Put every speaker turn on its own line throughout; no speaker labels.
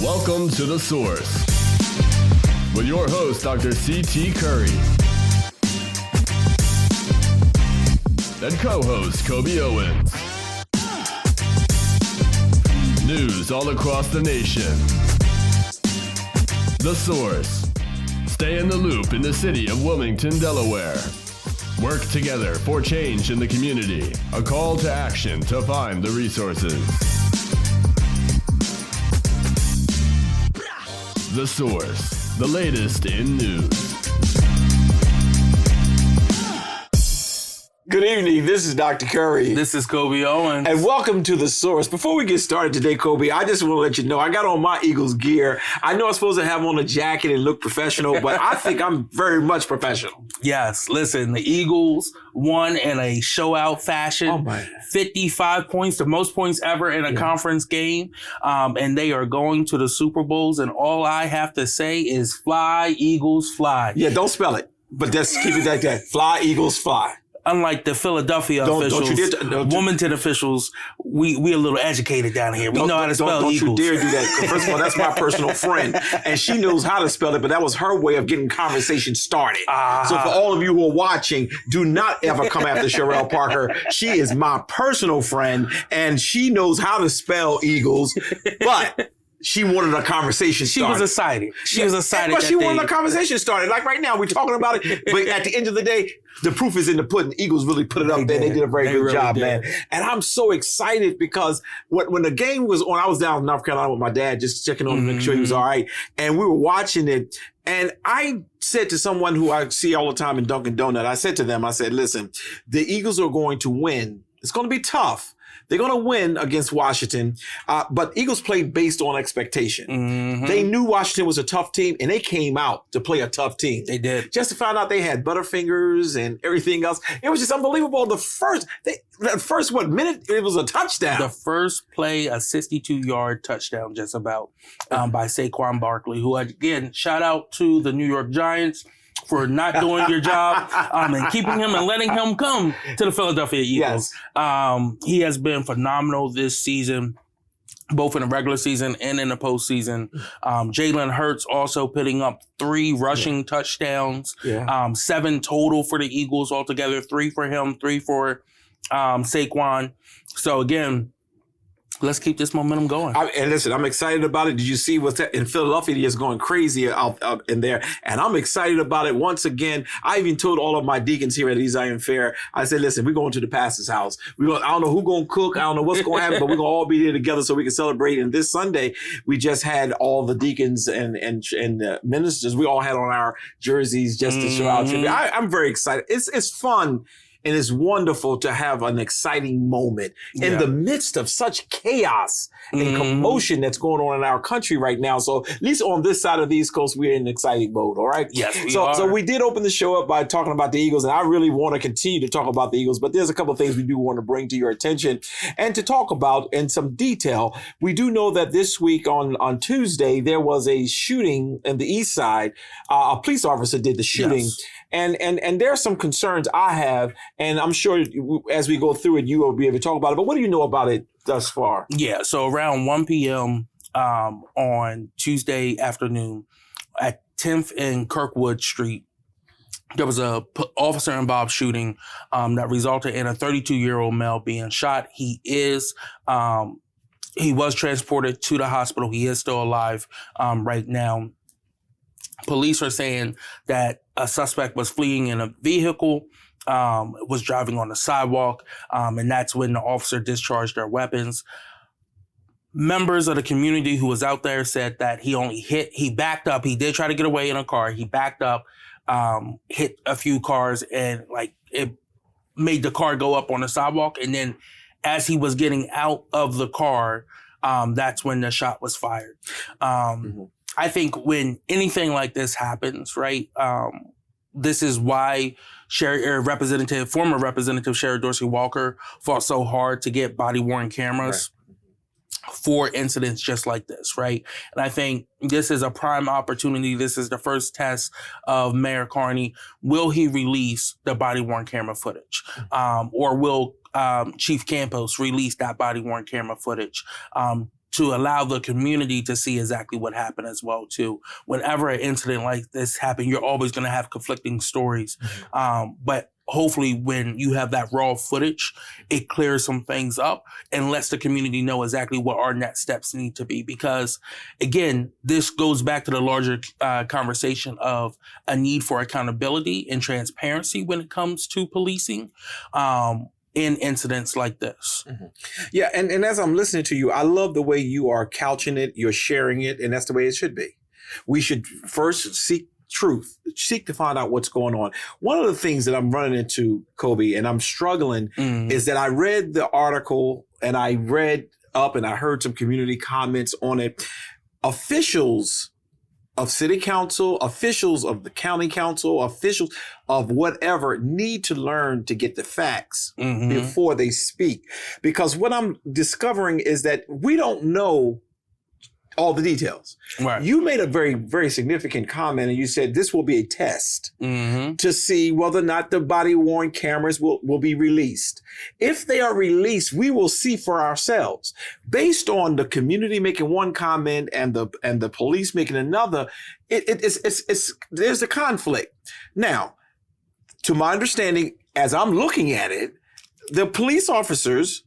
Welcome to The Source with your host, Dr. C.T. Curry, and co-host Coby Owens. News all across the nation. The Source. Stay in the loop in the city of Wilmington, Delaware. Work together for change in the community. A call to action to find the resources. The Source, the latest in news.
Good evening. This is Dr. Curry.
This is Coby Owens.
And welcome to The Source. Before we get started today, Coby, I just want to let you know I got on my Eagles gear. I know I'm supposed to have on a jacket and look professional, but I think I'm very much professional.
Yes. Listen, the Eagles won in a show-out fashion.
Oh, my.
55 points, the most points ever in a conference game. And they are going to the Super Bowls. And all I have to say is fly, Eagles, fly.
Yeah, don't spell it, but just keep it like that. Fly, Eagles, fly.
Unlike the Philadelphia officials, Wilmington officials, we a little educated down here. We know how to spell Eagles.
Don't you dare do that. First of all, that's my personal friend, and she knows how to spell it, but that was her way of getting conversation started. So for all of you who are watching, do not ever come after Sherelle Parker. She is my personal friend, and she knows how to spell Eagles, but she wanted a conversation started.
She was excited. She was excited.
But she wanted a conversation started. Like right now, we're talking about it. But at the end of the day, the proof is in the pudding. Eagles really put it up there. They did a very good job, man. And I'm so excited because when the game was on, I was down in North Carolina with my dad, just checking on him, make sure he was all right. And we were watching it. And I said to someone who I see all the time in Dunkin' Donut, I said to them, I said, listen, the Eagles are going to win. It's going to be tough. They're going to win against Washington, but Eagles played based on expectation. Mm-hmm. They knew Washington was a tough team, and they came out to play a tough team.
They did.
Just to find out they had Butterfingers and everything else. It was just unbelievable. The first minute, it was a touchdown.
The first play, a 62-yard touchdown just about by Saquon Barkley, who, again, shout out to the New York Giants for not doing your job and keeping him and letting him come to the Philadelphia Eagles. Yes. He has been phenomenal this season, both in the regular season and in the postseason. Jalen Hurts also putting up 3 rushing touchdowns, 7 total for the Eagles altogether, 3 for him, 3 for Saquon. So again, let's keep this momentum going.
And listen, I'm excited about it. Did you see what's in Philadelphia? Is going crazy out in there. And I'm excited about it. Once again, I even told all of my deacons here at East Zion Fair, I said, listen, we're going to the pastor's house. I don't know who's going to cook. I don't know what's going to happen, but we're going to all be there together so we can celebrate. And this Sunday, we just had all the deacons and ministers. We all had on our jerseys just to show our tribute. I'm very excited. It's fun. And it's wonderful to have an exciting moment in the midst of such chaos and commotion that's going on in our country right now. So at least on this side of the East Coast, we're in an exciting mode, all right?
Yes, we
are.
So
we did open the show up by talking about the Eagles, and I really want to continue to talk about the Eagles, but there's a couple of things we do want to bring to your attention and to talk about in some detail. We do know that this week on Tuesday, there was a shooting in the East Side. A police officer did the shooting. Yes. And there are some concerns I have, and I'm sure as we go through it, you will be able to talk about it. But what do you know about it thus far?
Yeah, so around 1 p.m. On Tuesday afternoon at 10th and Kirkwood Street, there was a officer-involved shooting that resulted in a 32-year-old male being shot. He was transported to the hospital. He is still alive right now. Police are saying that a suspect was fleeing in a vehicle, was driving on the sidewalk, and that's when the officer discharged their weapons. Members of the community who was out there said that he backed up. He did try to get away in a car. He backed up, hit a few cars, and it made the car go up on the sidewalk. And then as he was getting out of the car, that's when the shot was fired. I think when anything like this happens, right, this is why former Representative Sherry Dorsey Walker fought so hard to get body-worn cameras for incidents just like this, right? And I think this is a prime opportunity. This is the first test of Mayor Carney. Will he release the body-worn camera footage? Or will Chief Campos release that body-worn camera footage to allow the community to see exactly what happened as well too. Whenever an incident like this happens, you're always going to have conflicting stories. But hopefully when you have that raw footage, it clears some things up and lets the community know exactly what our next steps need to be. Because again, this goes back to the larger conversation of a need for accountability and transparency when it comes to policing. In incidents like this.
Yeah, and as I'm listening to you, I love the way you are couching it, you're sharing it, and that's the way it should be. We should first seek truth, seek to find out what's going on. One of the things that I'm running into, Coby, and I'm struggling, is that I read the article and I read up and I heard some community comments on it. Officials of city council, officials of the county council, officials of whatever need to learn to get the facts before they speak. Because what I'm discovering is that we don't know all the details.
Right.
You made a very, very significant comment and you said this will be a test to see whether or not the body-worn cameras will be released. If they are released, we will see for ourselves. Based on the community making one comment and the police making another, there's a conflict. Now, to my understanding, as I'm looking at it, the police officers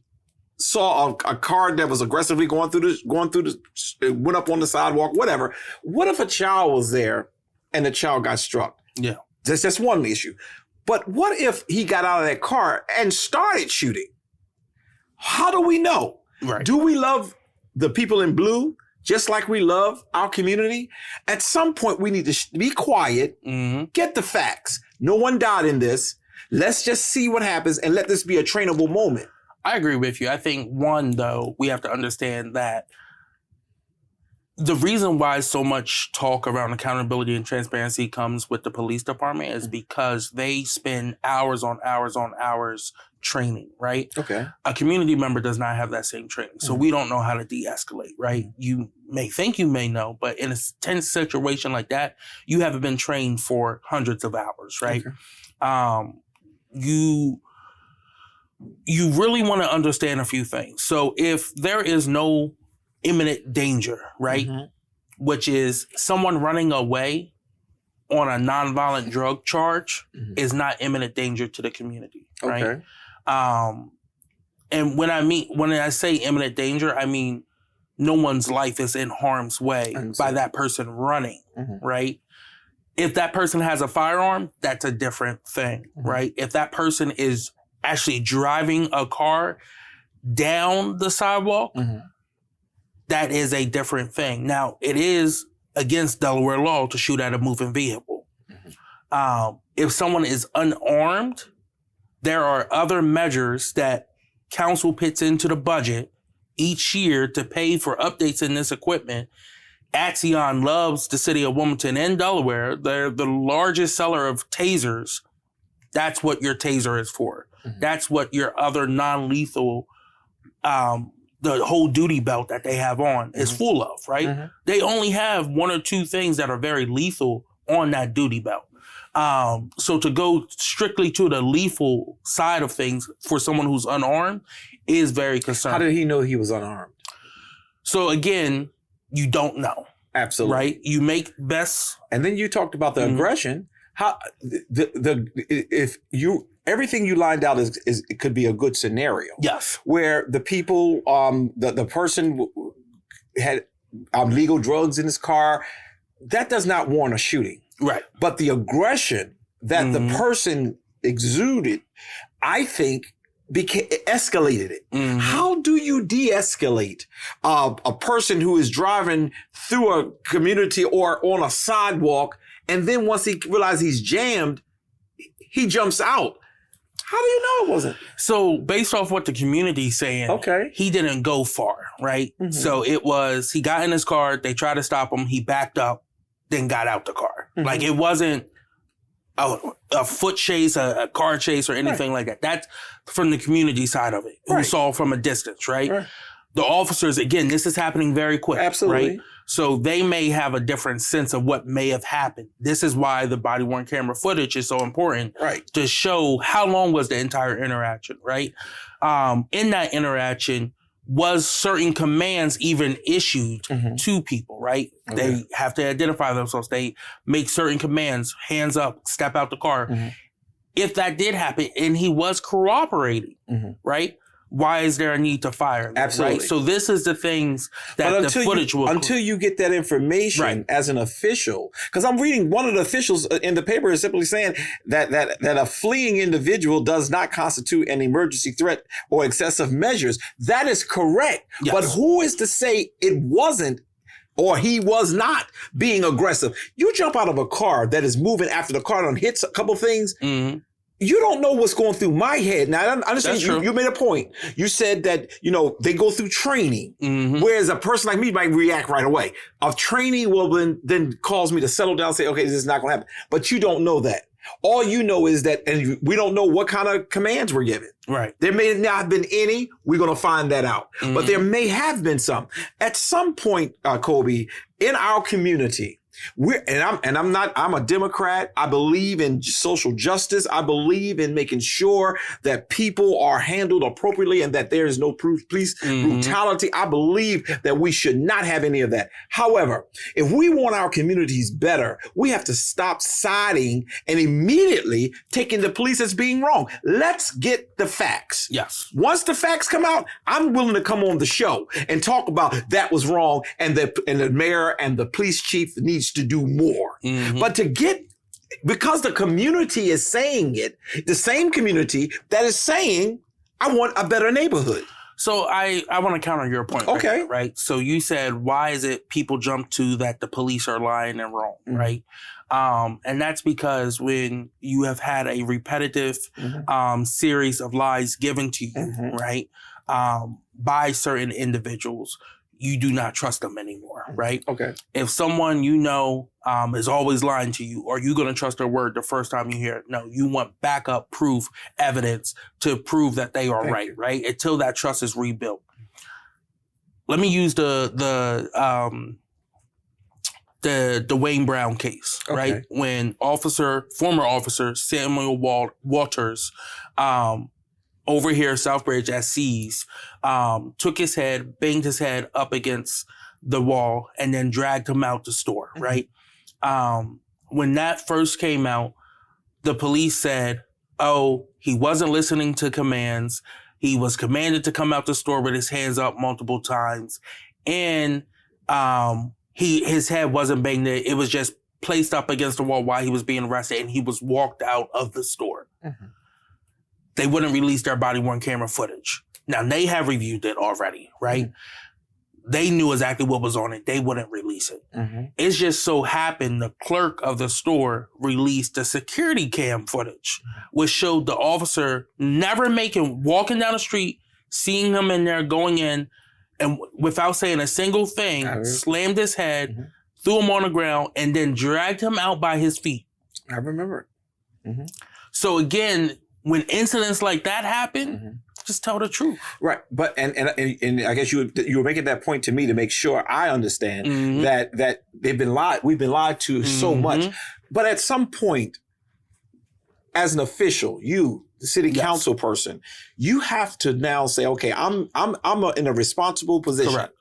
saw a car that was aggressively going through the, went up on the sidewalk, whatever. What if a child was there and the child got struck?
Yeah.
That's one issue. But what if he got out of that car and started shooting? How do we know?
Right.
Do we love the people in blue just like we love our community? At some point, we need to be quiet, get the facts. No one died in this. Let's just see what happens and let this be a trainable moment.
I agree with you. I think, one, though, we have to understand that the reason why so much talk around accountability and transparency comes with the police department is because they spend hours on hours on hours training, right?
Okay.
A community member does not have that same training. So we don't know how to de-escalate, right? You may think you may know, but in a tense situation like that, you haven't been trained for hundreds of hours, right? Okay. You really want to understand a few things. So if there is no imminent danger, right, which is someone running away on a nonviolent drug charge is not imminent danger to the community, right?
Okay.
And when I say imminent danger, I mean no one's life is in harm's way by that person running, right? If that person has a firearm, that's a different thing, right? If that person is actually driving a car down the sidewalk, that is a different thing. Now, it is against Delaware law to shoot at a moving vehicle. If someone is unarmed, there are other measures that council puts into the budget each year to pay for updates in this equipment. Axion loves the city of Wilmington and Delaware. They're the largest seller of tasers. That's what your taser is for. That's what your other non-lethal, the whole duty belt that they have on is full of, right? They only have one or two things that are very lethal on that duty belt. So to go strictly to the lethal side of things for someone who's unarmed is very concerning.
How did he know he was unarmed?
So again, you don't know.
Absolutely.
Right? You make best.
And then you talked about the aggression. How if you everything you lined out is it could be a good scenario.
Yes.
Where the people, the person had legal drugs in his car, that does not warrant a shooting.
Right.
But the aggression that the person exuded, I think, escalated it. How do you de-escalate a person who is driving through a community or on a sidewalk, and then once he realizes he's jammed, he jumps out? How do you know it wasn't?
So based off what the community's saying, he didn't go far, right? So it was, he got in his car, they tried to stop him, he backed up, then got out the car. Like it wasn't a foot chase, a car chase or anything like that. That's from the community side of it, who saw from a distance, right? The officers, again, this is happening very quick.
Absolutely.
Right? So they may have a different sense of what may have happened. This is why the body-worn camera footage is so important to show how long was the entire interaction, right? In that interaction, was certain commands even issued to people, right? Okay. They have to identify themselves. They make certain commands, hands up, step out the car. If that did happen and he was cooperating, right? Why is there a need to fire him?
Absolutely.
Right? So this is the things that the footage will...
Until you get that information as an official, because I'm reading one of the officials in the paper is simply saying that a fleeing individual does not constitute an emergency threat or excessive measures. That is correct. Yes. But who is to say it wasn't or he was not being aggressive? You jump out of a car that is moving after the car done hits a couple things. You don't know what's going through my head. Now, I understand you made a point. You said that, they go through training, whereas a person like me might react right away. A training will then cause me to settle down and say, okay, this is not going to happen. But you don't know that. All you know is that, and we don't know what kind of commands were given. Right. There may not have been any. We're going to find that out. But there may have been some. At some point, Coby, in our community, I'm a Democrat. I believe in social justice. I believe in making sure that people are handled appropriately and that there is no police brutality. I believe that we should not have any of that. However, if we want our communities better, we have to stop siding and immediately taking the police as being wrong. Let's get the facts. Yes. Once the facts come out, I'm willing to come on the show and talk about that was wrong and the mayor and the police chief needs to do more. But because the community is saying it, the same community that is saying, I want a better neighborhood.
So I want to counter your point.
Okay.
Right. So you said, why is it people jump to that the police are lying and wrong? Right. And that's because when you have had a repetitive series of lies given to you, right, by certain individuals, you do not trust them anymore, right? Okay. If someone is always lying to you, are you going to trust their word the first time you hear it? No, you want backup proof, evidence to prove that they are right? Until that trust is rebuilt. Let me use the Wayne Brown case, right? When former officer Samuel Walters, over here, Southbridge at C's, took his head, banged his head up against the wall, and then dragged him out the store, right? When that first came out, the police said, he wasn't listening to commands. He was commanded to come out the store with his hands up multiple times. And his head wasn't banged there. It was just placed up against the wall while he was being arrested, and he was walked out of the store. They wouldn't release their body-worn camera footage. Now, they have reviewed it already, right? They knew exactly what was on it. They wouldn't release it. It's just so happened the clerk of the store released the security cam footage, which showed the officer walking down the street, seeing him in there, going in, and without saying a single thing, slammed his head, threw him on the ground, and then dragged him out by his feet.
I remember it.
So again, when incidents like that happen, just tell the truth.
Right. But and I guess you were making that point to me to make sure I understand that we've been lied to so much. But at some point, as an official, the city council person, you have to now say, okay, I'm in a responsible position. Correct.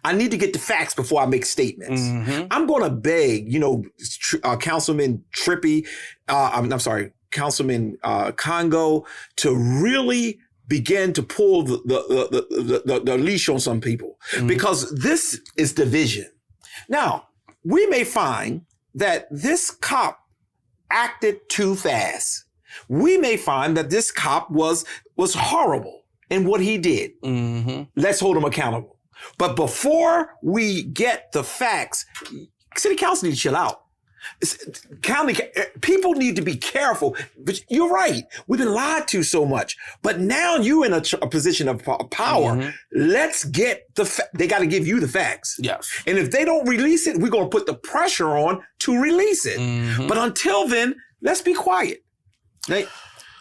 I need to get the facts before I make statements. I'm going to beg, Councilman Trippy, Councilman Congo, to really begin to pull the leash on some people, because this is division. Now, we may find that this cop acted too fast. We may find that this cop was horrible in what he did. Let's hold him accountable. But before we get the facts, city council needs to chill out. County people need to be careful. But you're right. We've been lied to so much. But now you're in a position of power. Let's get they got to give you the facts. Yes. And if they don't release it, we're going to put the pressure on to release it. But until then, let's be quiet.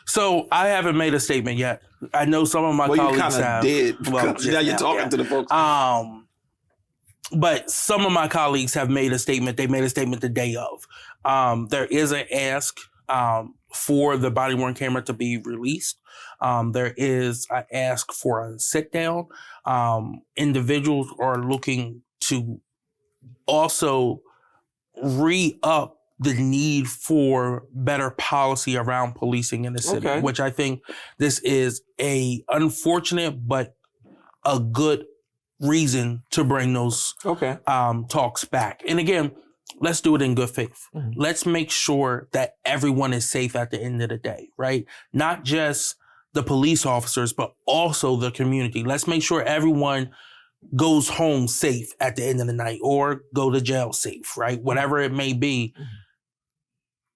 So I haven't made a statement yet. I know some of my colleagues have.
Did. Well, now you're talking to the folks.
But some of my colleagues have made a statement. They made a statement the day of. There is an ask for the body-worn camera to be released. There is an ask for a sit-down. Individuals are looking to also re-up the need for better policy around policing in the city, which I think this is a unfortunate but a good reason to bring those talks back. And again, let's do it in good faith. Let's make sure that everyone is safe at the end of the day, right? Not just the police officers, but also the community. Let's make sure everyone goes home safe at the end of the night or go to jail safe, right? Whatever it may be.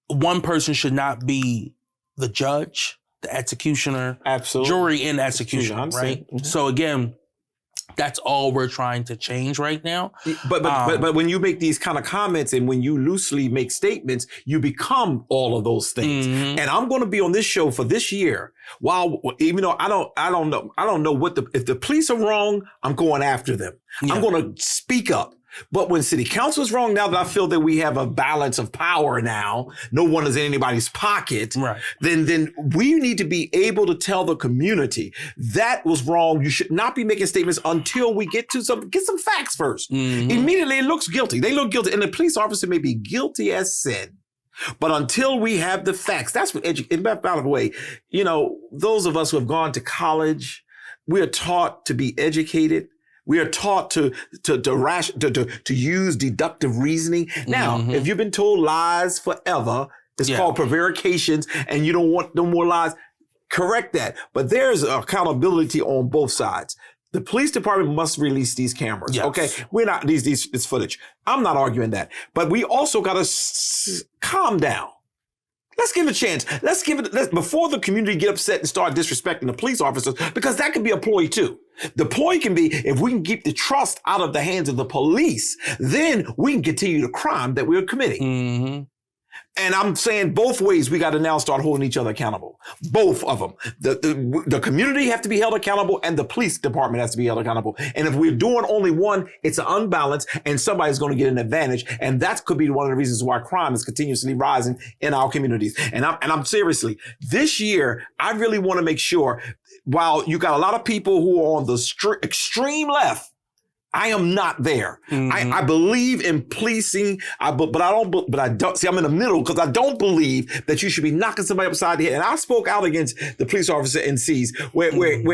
One person should not be the judge, the executioner, jury and executioner, right? So again, that's all we're trying to change right now.
But when you make these kind of comments and when you loosely make statements, you become all of those things. And I'm going to be on this show for this year. Even though I don't know if the police are wrong, I'm going after them. I'm going to speak up. But when city council is wrong, now that I feel that we have a balance of power now, no one is in anybody's pocket, then we need to be able to tell the community that was wrong. You should not be making statements until we get some facts first. Immediately it looks guilty. They look guilty. And the police officer may be guilty as sin. But until we have the facts, that's what by the way, those of us who have gone to college, we are taught to be educated. We are taught to use deductive reasoning. Now, if you've been told lies forever, it's called prevarications, and you don't want no more lies, correct that. But there's accountability on both sides. The police department must release these cameras. Okay, we're not this footage. I'm not arguing that, but we also got to calm down. Let's give it a chance. Before the community get upset and start disrespecting the police officers, because that could be a ploy too. The ploy can be, if we can keep the trust out of the hands of the police, then we can continue the crime that we're committing. And I'm saying both ways, we got to now start holding each other accountable. Both of them. The community have to be held accountable and the police department has to be held accountable. And if we're doing only one, it's an unbalance and somebody's going to get an advantage. And that could be one of the reasons why crime is continuously rising in our communities. And I'm seriously, this year, I really want to make sure, while you got a lot of people who are on the extreme left, I am not there. I believe in policing, but I don't see, I'm in the middle because I don't believe that you should be knocking somebody upside the head. And I spoke out against the police officer in C's where it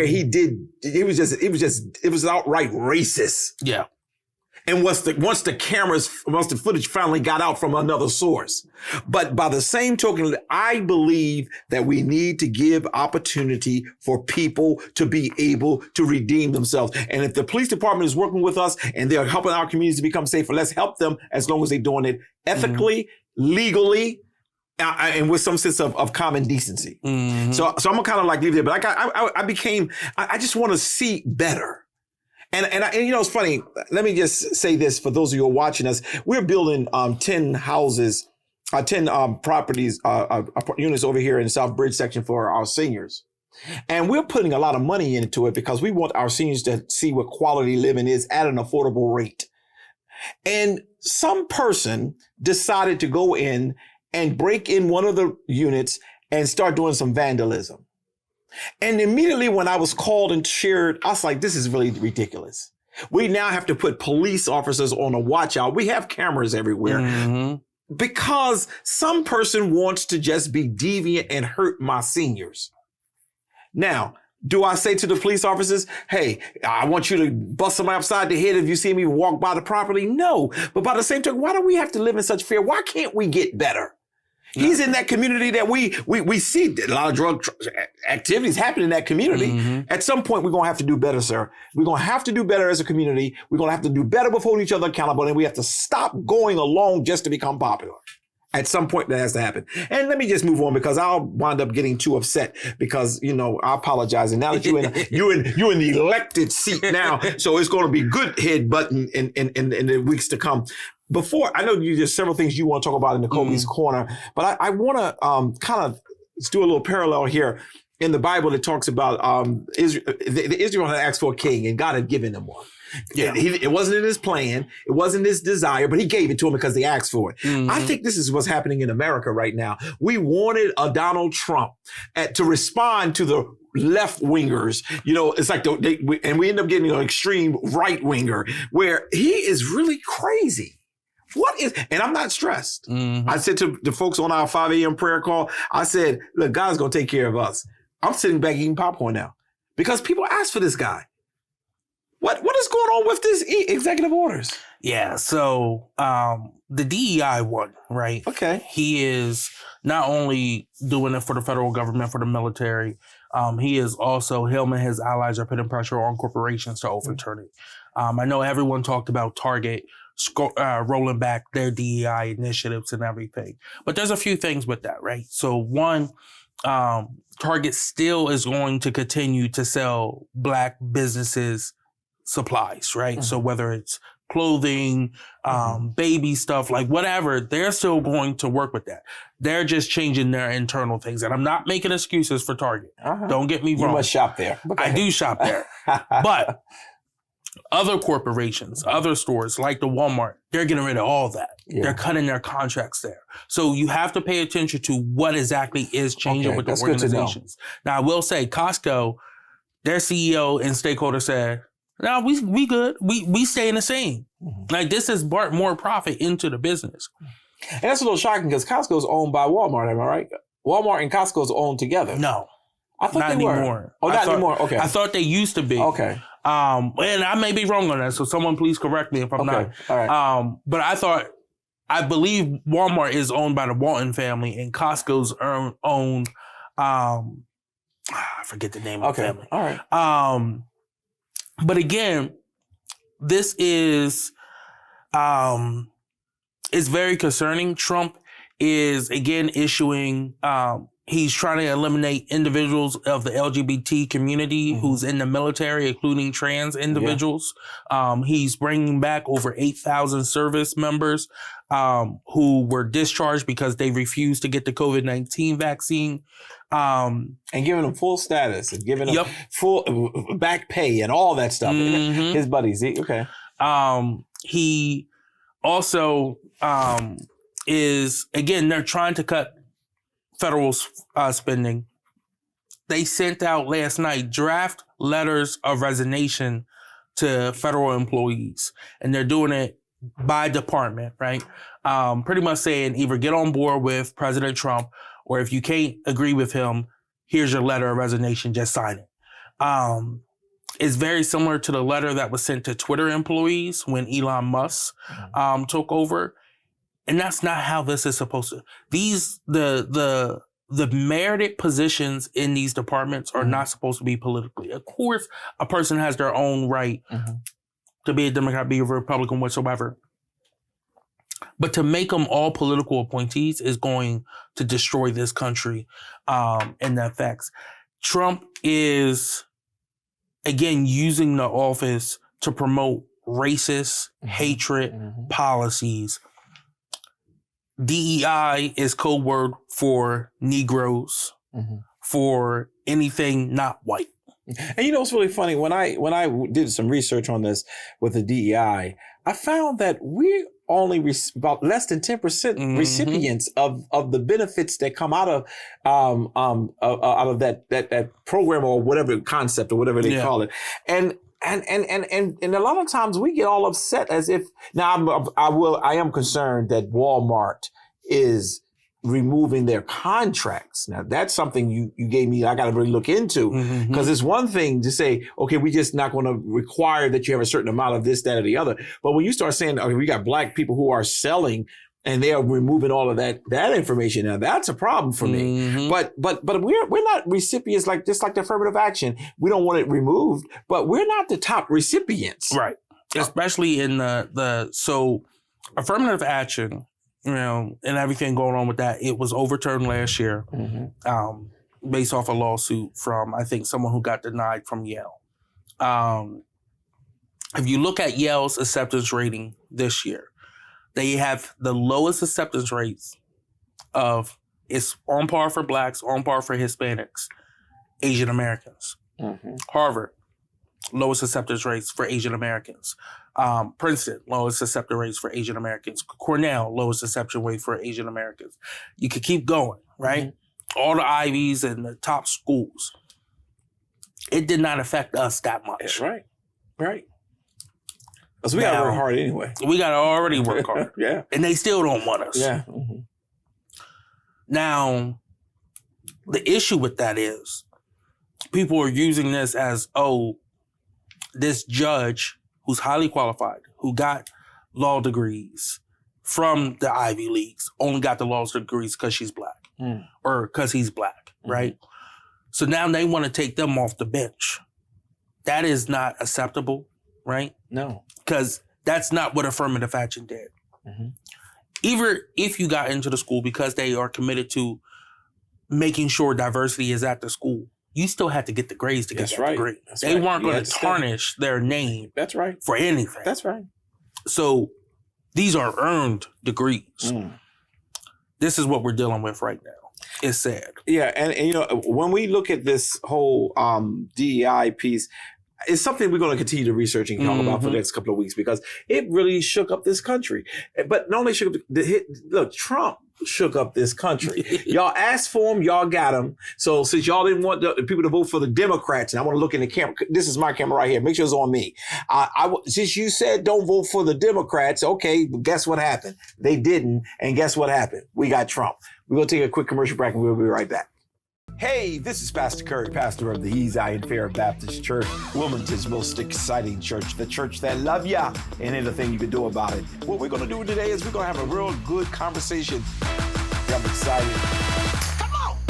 was outright racist. Yeah. And once the footage finally got out from another source. But by the same token, I believe that we need to give opportunity for people to be able to redeem themselves. And if the police department is working with us and they're helping our communities to become safer, let's help them as long as they're doing it ethically, legally, and with some sense of common decency. So I'm gonna kind of like leave it there. But I just want to see better. And it's funny. Let me just say this for those of you who are watching us. We're building 10 houses, 10 properties, units over here in the South Bridge section for our seniors. And we're putting a lot of money into it because we want our seniors to see what quality living is at an affordable rate. And some person decided to go in and break in one of the units and start doing some vandalism. And immediately when I was called and shared, I was like, this is really ridiculous. We now have to put police officers on a watch out. We have cameras everywhere because some person wants to just be deviant and hurt my seniors. Now, do I say to the police officers, hey, I want you to bust somebody upside the head if you see me walk by the property? No. But by the same token, why do we have to live in such fear? Why can't we get better? He's in that community that we see a lot of drug activities happen in that community. At some point, we're going to have to do better, sir. We're going to have to do better as a community. We're going to have to do better with holding each other accountable. And we have to stop going along just to become popular. At some point, that has to happen. And let me just move on because I'll wind up getting too upset because, I apologize. And now that you're in the elected seat now, so it's going to be good headbutting in the weeks to come. Before, I know there's several things you want to talk about in the Coby's Corner, but I want to kind of do a little parallel here. in the Bible that talks about Israel had asked for a king and God had given them one.
Yeah.
It wasn't in his plan. It wasn't his desire, but he gave it to him because they asked for it.
Mm-hmm.
I think this is what's happening in America right now. We wanted a Donald Trump to respond to the left wingers. It's like and we end up getting an extreme right winger where he is really crazy. And I'm not stressed.
Mm-hmm.
I said to the folks on our 5 a.m. prayer call, I said, look, God's going to take care of us. I'm sitting back eating popcorn now because people asked for this guy. What is going on with this executive orders?
Yeah, so the DEI one, right?
Okay.
He is not only doing it for the federal government, for the military, he is also, him and his allies are putting pressure on corporations to overturn it. I know everyone talked about Target rolling back their DEI initiatives and everything. But there's a few things with that, right? So one, Target still is going to continue to sell Black businesses supplies, right? Mm-hmm. So whether it's clothing, baby stuff, like whatever, they're still going to work with that. They're just changing their internal things. And I'm not making excuses for Target. Don't get me wrong.
You must shop there.
I do shop there. But other corporations, other stores like the Walmart, they're getting rid of all that. Yeah. They're cutting their contracts there. So you have to pay attention to what exactly is changing with the organizations. Now, I will say Costco, their CEO and stakeholder said, no, we good. We staying the same. Mm-hmm. Like, this has brought more profit into the business.
And that's a little shocking because Costco is owned by Walmart, am I right? Walmart and Costco is owned together.
No.
I thought
not
they
anymore.
Were. Oh, not anymore. Okay.
I thought they used to be.
Okay.
And I may be wrong on that, so someone please correct me if I'm not.
All right.
But I believe Walmart is owned by the Walton family and Costco's owned, I forget the name of the family.
All right.
But again, this is very concerning. Trump is again issuing, he's trying to eliminate individuals of the LGBT community who's in the military, including trans individuals. Yeah. He's bringing back over 8,000 service members who were discharged because they refused to get the COVID-19 vaccine.
And giving them full status and giving them full back pay and all that stuff. Mm-hmm. His buddies. Okay.
He also is, again, they're trying to cut federal spending. They sent out last night draft letters of resignation to federal employees, and they're doing it by department, right? Pretty much saying either get on board with President Trump, or if you can't agree with him, here's your letter of resignation, just sign it. It's very similar to the letter that was sent to Twitter employees when Elon Musk took over. And that's not how this is supposed to. The merited positions in these departments are not supposed to be politically. Of course, a person has their own right to be a Democrat, be a Republican, whatsoever. But to make them all political appointees is going to destroy this country and the effects. Trump is, again, using the office to promote racist, hatred policies. DEI is code word for Negroes, for anything not white.
And you know what's really funny? When I did some research on this with the DEI, I found that we only about less than 10% recipients of the benefits that come out of that program or whatever concept or whatever they call it. And a lot of times we get all upset as if now I am concerned that Walmart is removing their contracts. Now that's something you gave me, I got to really look into, because it's one thing to say, okay, we just not going to require that you have a certain amount of this, that, or the other. But when you start saying, okay, we got Black people who are selling and they are removing all of that information, now that's a problem for me. But we're not recipients just like the affirmative action. We don't want it removed, but we're not the top recipients.
Right. Especially in so affirmative action, and everything going on with that, it was overturned last year based off a lawsuit from, I think, someone who got denied from Yale. If you look at Yale's acceptance rating this year, they have the lowest acceptance rates it's on par for Blacks, on par for Hispanics. Asian Americans.
Mm-hmm.
Harvard, lowest acceptance rates for Asian Americans. Princeton, lowest acceptance rates for Asian Americans. Cornell, lowest acceptance rate for Asian Americans. You could keep going, right? Mm-hmm. All the Ivies and the top schools. It did not affect us that much.
That's right. Right. Because we got to work hard anyway.
We got to already work hard.
Yeah.
And they still don't want us.
Yeah. Mm-hmm.
Now, the issue with that is people are using this as, oh, this judge who's highly qualified, who got law degrees from the Ivy Leagues, only got the law degrees because she's black or because he's black, right? So now they want to take them off the bench. That is not acceptable, right?
No.
Because that's not what affirmative action did.
Mm-hmm.
Even if you got into the school because they are committed to making sure diversity is at the school, you still had to get the grades to get that degree. They weren't going to tarnish their name for anything.
That's right.
So these are earned degrees. This is what we're dealing with right now. It's sad.
Yeah, and you know, when we look at this whole DEI piece, it's something we're going to continue to research and talk about for the next couple of weeks because it really shook up this country. But not only shook up look, Trump shook up this country. Y'all asked for him, y'all got him. So since y'all didn't want the people to vote for the Democrats, and I want to look in the camera, this is my camera right here. Make sure it's on me. Since you said don't vote for the Democrats, okay, guess what happened? They didn't, and guess what happened? We got Trump. We're going to take a quick commercial break, and we'll be right back. Hey, this is Pastor Curry, pastor of the Zion Fair Baptist Church, Wilmington's most exciting church, the church that love ya and anything you can do about it. What we're going to do today is we're going to have a real good conversation. I'm excited. Come on!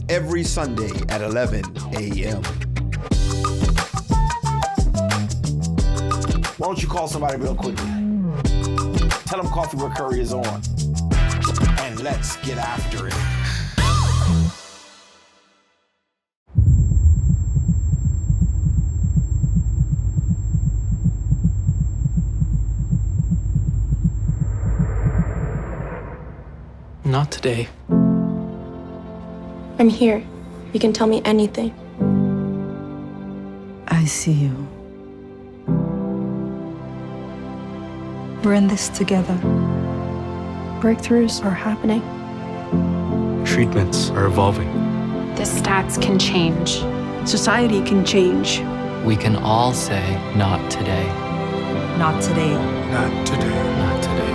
Every Sunday at 11 a.m. Why don't you call somebody real quickly? Tell them Coffee with Curry is on. And let's get after it.
Not today.
I'm here. You can tell me anything.
I see you. We're in this together.
Breakthroughs are happening.
Treatments are evolving.
The stats can change.
Society can change.
We can all say, not today.
Not today.
Not today.
Not today.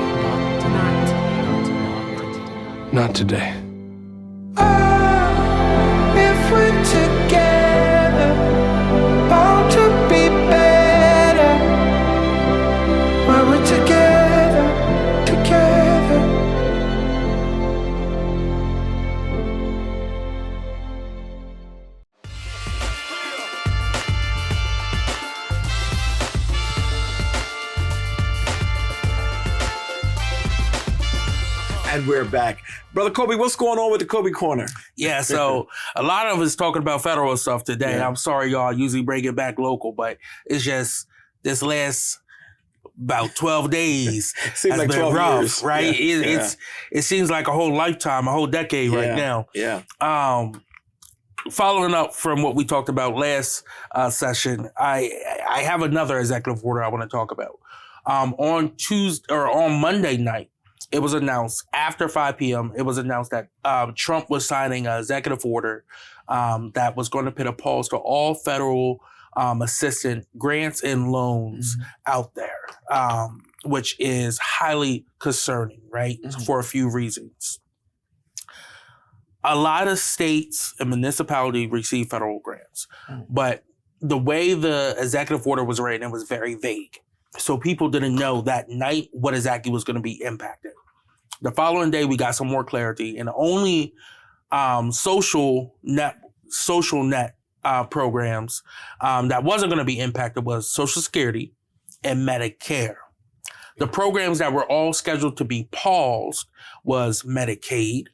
Not today.
If we're together, bound to be better. When we're together, together.
And we're back. Brother Coby, what's going on with the Coby Corner?
Yeah, so a lot of us talking about federal stuff today. Yeah. I'm sorry, y'all. I usually bring it back local, but it's just this last about 12 days has
like
been
12
rough,
years.
right?
Yeah.
It seems like a whole lifetime, a whole decade right now.
Yeah.
Following up from what we talked about last session, I have another executive order I want to talk about. On Monday night, it was announced after 5 p.m. It was announced that Trump was signing an executive order that was going to put a pause to all federal assistance grants and loans out there, which is highly concerning, right? For a few reasons. A lot of states and municipalities receive federal grants, but the way the executive order was written, it was very vague. So people didn't know that night what exactly was going to be impacted. The following day, we got some more clarity, and the only social net programs that wasn't going to be impacted was Social Security and Medicare. The programs that were all scheduled to be paused was Medicaid,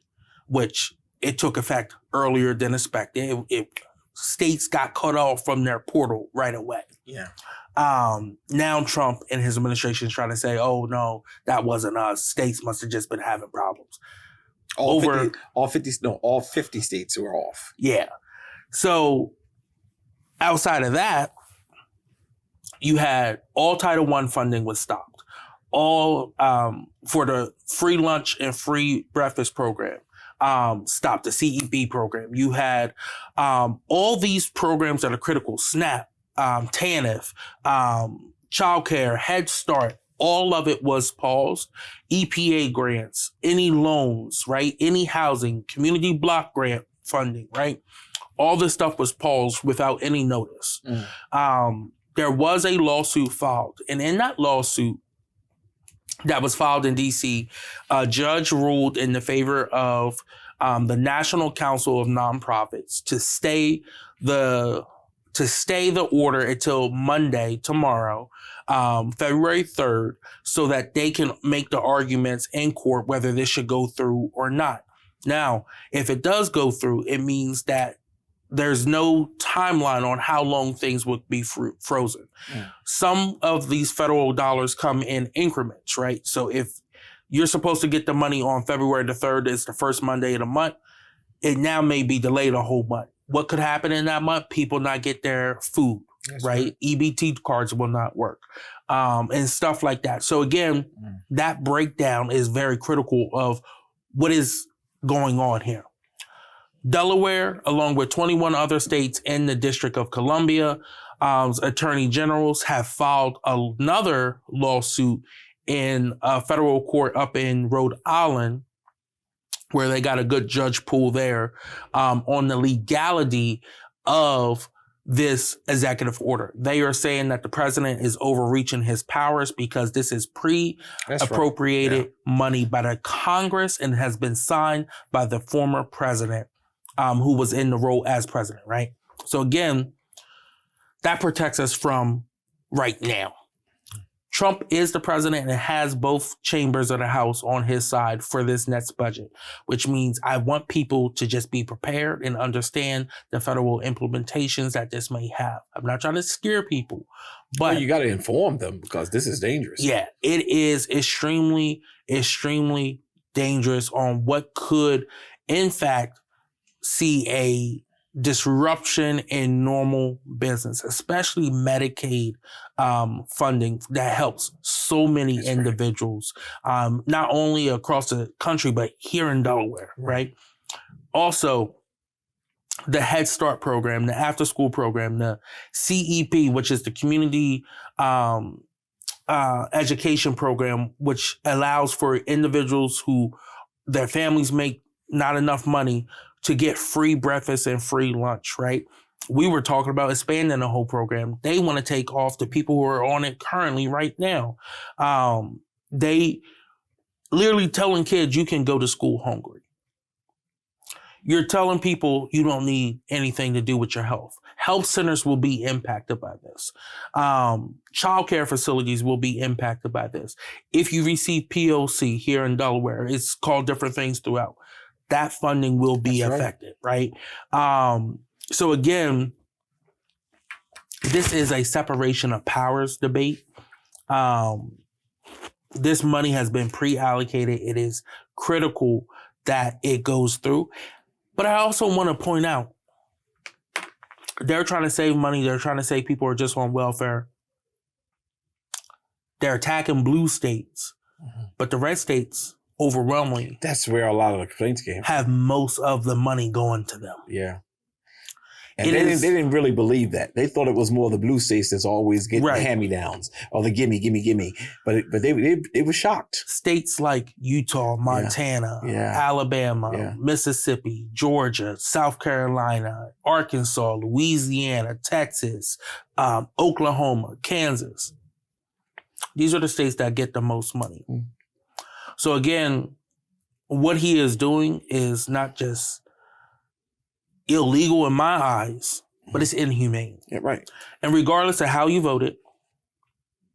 which it took effect earlier than expected. States got cut off from their portal right away.
Yeah.
Now Trump and his administration is trying to say, oh, no, that wasn't us. States must have just been having problems.
All 50 states were off.
Yeah. So outside of that, you had all Title I funding was stopped. All for the free lunch and free breakfast program. Stopped the CEP program. You had all these programs that are critical, SNAP, TANF, childcare, Head Start, all of it was paused. EPA grants, any loans, right? Any housing, community block grant funding, right? All this stuff was paused without any notice. There was a lawsuit filed, and in that lawsuit that was filed in D.C., a judge ruled in the favor of the National Council of Nonprofits to stay the order until Monday, tomorrow, February 3rd, so that they can make the arguments in court whether this should go through or not. Now, if it does go through, it means that there's no timeline on how long things would be frozen. Some of these federal dollars come in increments, right? So if you're supposed to get the money on February the 3rd, it's the first Monday of the month, it now may be delayed a whole month. What could happen in that month? People not get their food, right? EBT cards will not work, and stuff like that. So again, that breakdown is very critical of what is going on here. Delaware, along with 21 other states in the District of Columbia, attorney generals have filed another lawsuit in a federal court up in Rhode Island, where they got a good judge pool there on the legality of this executive order. They are saying that the president is overreaching his powers because this is pre-appropriated money by the Congress and has been signed by the former president who was in the role as president, right? So again, that protects us from right now. Trump is the president and has both chambers of the House on his side for this next budget, which means I want people to just be prepared and understand the federal implementations that this may have. I'm not trying to scare people, but
you got to inform them because this is dangerous.
Yeah, it is extremely, extremely dangerous on what could, in fact, see a disruption in normal business, especially Medicaid funding that helps so many individuals, not only across the country, but here in Delaware, right? Also, the Head Start program, the after school program, the CEP, which is the community education program, which allows for individuals who their families make not enough money to get free breakfast and free lunch, right? We were talking about expanding the whole program. They want to take off the people who are on it currently right now. They literally telling kids you can go to school hungry. You're telling people you don't need anything to do with your health. Health centers will be impacted by this. Childcare facilities will be impacted by this. If you receive POC here in Delaware, it's called different things throughout. That funding will be affected, right? So again, this is a separation of powers debate. This money has been pre-allocated. It is critical that it goes through. But I also want to point out, they're trying to save money. They're trying to say people are just on welfare. They're attacking blue states, but the red states overwhelmingly,
that's where a lot of the complaints came from,
have most of the money going to them.
Yeah. And they didn't really believe that. They thought it was more the blue states that's always getting the hand-me-downs or the gimme. But they were shocked.
States like Utah, Montana, Alabama, Mississippi, Georgia, South Carolina, Arkansas, Louisiana, Texas, Oklahoma, Kansas. These are the states that get the most money. So again, what he is doing is not just illegal in my eyes, but it's inhumane.
Yeah, right.
And regardless of how you voted,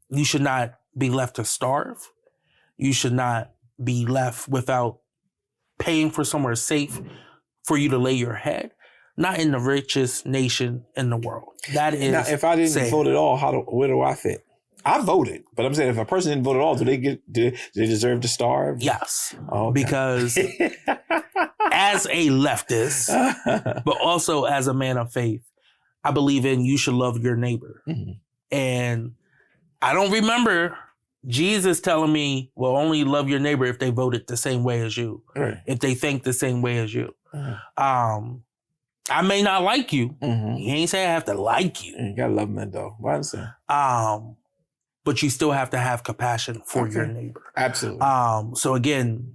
you should not be left to starve. You should not be left without paying for somewhere safe for you to lay your head. not in the richest nation in the world. That is.
Now, if I didn't vote at all, where do I fit? I voted, but I'm saying if a person didn't vote at all, do they deserve to starve?
Yes.
Oh, okay.
Because as a leftist, but also as a man of faith, I believe in you should love your neighbor. Mm-hmm. And I don't remember Jesus telling me, well, only love your neighbor if they voted the same way as you, right. If they think the same way as you. Mm-hmm. I may not like you. Mm-hmm. He ain't say I have to like you.
You gotta love them though. What I'm saying.
But you still have to have compassion for your neighbor.
Absolutely.
So again,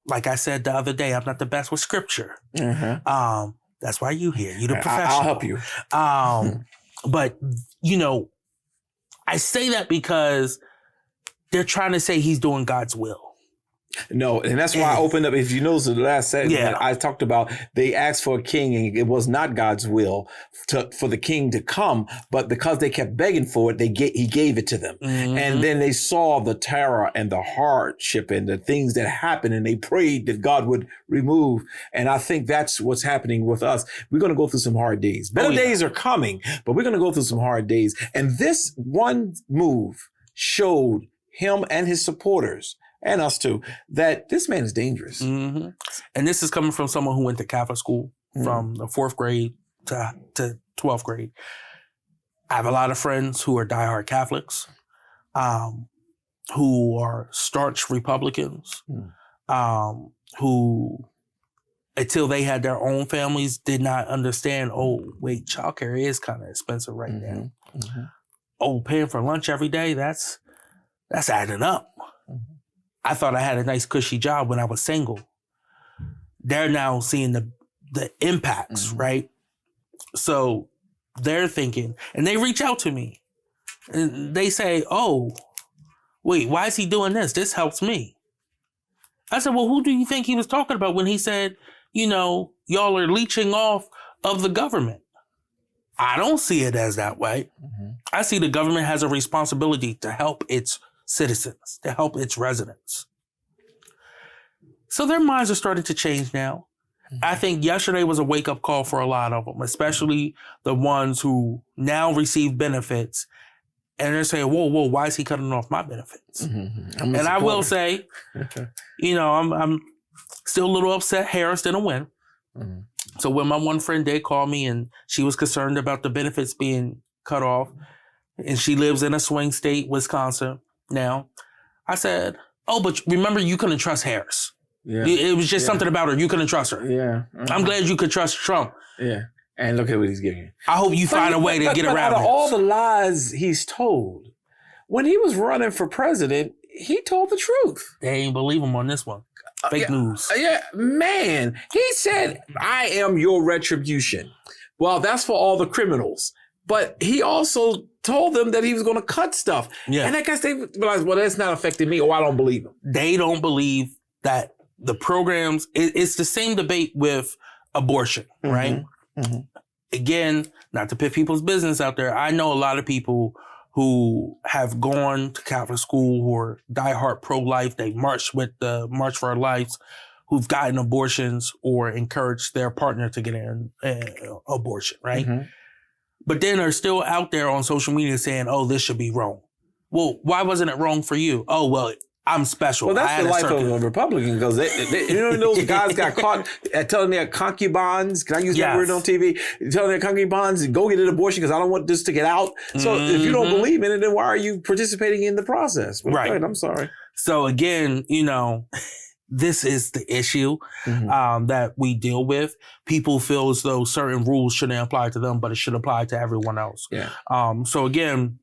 like I said the other day, I'm not the best with scripture. Mm-hmm. That's why you here. You're the professional.
I'll help you.
But, I say that because they're trying to say he's doing God's will.
No, and that's why I opened up. If you notice the last segment, I talked about they asked for a king, and it was not God's will for the king to come, but because they kept begging for it, he gave it to them. Mm-hmm. And then they saw the terror and the hardship and the things that happened, and they prayed that God would remove. And I think that's what's happening with us. We're going to go through some hard days. Better days are coming, but we're going to go through some hard days. And this one move showed him and his supporters, and us too, that this man is dangerous.
Mm-hmm. And this is coming from someone who went to Catholic school from the 4th grade to 12th grade. I have a lot of friends who are diehard Catholics, who are staunch Republicans, who, until they had their own families, did not understand, oh, wait, childcare is kind of expensive right now. Mm-hmm. Oh, paying for lunch every day, that's adding up. Mm-hmm. I thought I had a nice cushy job when I was single. They're now seeing the impacts, right? So they're thinking, and they reach out to me and they say, oh, wait, why is he doing this? This helps me. I said, well, who do you think he was talking about when he said, y'all are leeching off of the government? I don't see it as that way. Mm-hmm. I see the government has a responsibility to help its citizens, to help its residents. So their minds are starting to change now. Mm-hmm. I think yesterday was a wake-up call for a lot of them, especially the ones who now receive benefits. And they're saying, whoa, why is he cutting off my benefits? Mm-hmm. And I will say, I'm still a little upset Harris didn't win. Mm-hmm. So when my one friend did call me and she was concerned about the benefits being cut off, and she lives in a swing state, Wisconsin, now, I said, oh, but remember, you couldn't trust Harris. Yeah. It was just something about her. You couldn't trust her.
Yeah. Uh-huh.
I'm glad you could trust Trump.
Yeah. And look at what he's giving you.
I hope you find a way to get around
it. All the lies he's told, when he was running for president, he told the truth.
They ain't believe him on this one. Fake news.
Yeah, man. He said, I am your retribution. Well, that's for all the criminals. But he also told them that he was going to cut stuff. Yeah. And I guess they realized, well, that's not affecting me, or I don't believe him.
They don't believe that the programs, it's the same debate with abortion, right? Mm-hmm. Again, not to put people's business out there. I know a lot of people who have gone to Catholic school who are diehard pro-life. They marched with the March for Our Lives, who've gotten abortions or encouraged their partner to get an abortion, right? Mm-hmm. But then they're still out there on social media saying, oh, this should be wrong. Well, why wasn't it wrong for you? Oh, well, I'm special.
Well, that's the life of a Republican, because those guys got caught telling their concubines, can I use that word on TV? Telling their concubines, go get an abortion because I don't want this to get out. So if you don't believe in it, then why are you participating in the process? Well, right. I'm sorry.
So again, this is the issue that we deal with. People feel as though certain rules shouldn't apply to them, but it should apply to everyone else. Yeah. So again,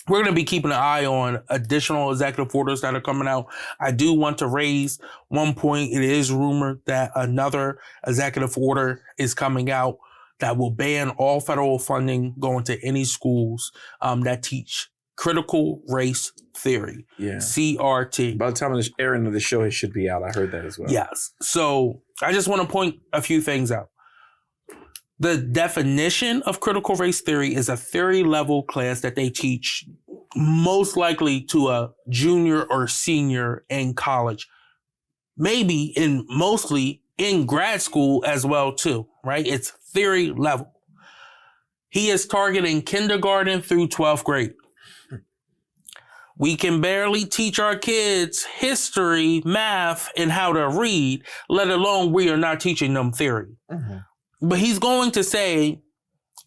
we're going to be keeping an eye on additional executive orders that are coming out. I do want to raise one point. It is rumored that another executive order is coming out that will ban all federal funding going to any schools that teach critical race theory, CRT.
By the time of the airing of the show, it should be out. I heard that as well.
Yes. So I just want to point a few things out. The definition of critical race theory is a theory level class that they teach most likely to a junior or senior in college, maybe mostly in grad school as well too, right? It's theory level. He is targeting kindergarten through 12th grade. We can barely teach our kids history, math, and how to read, let alone we are not teaching them theory. Mm-hmm. But he's going to say,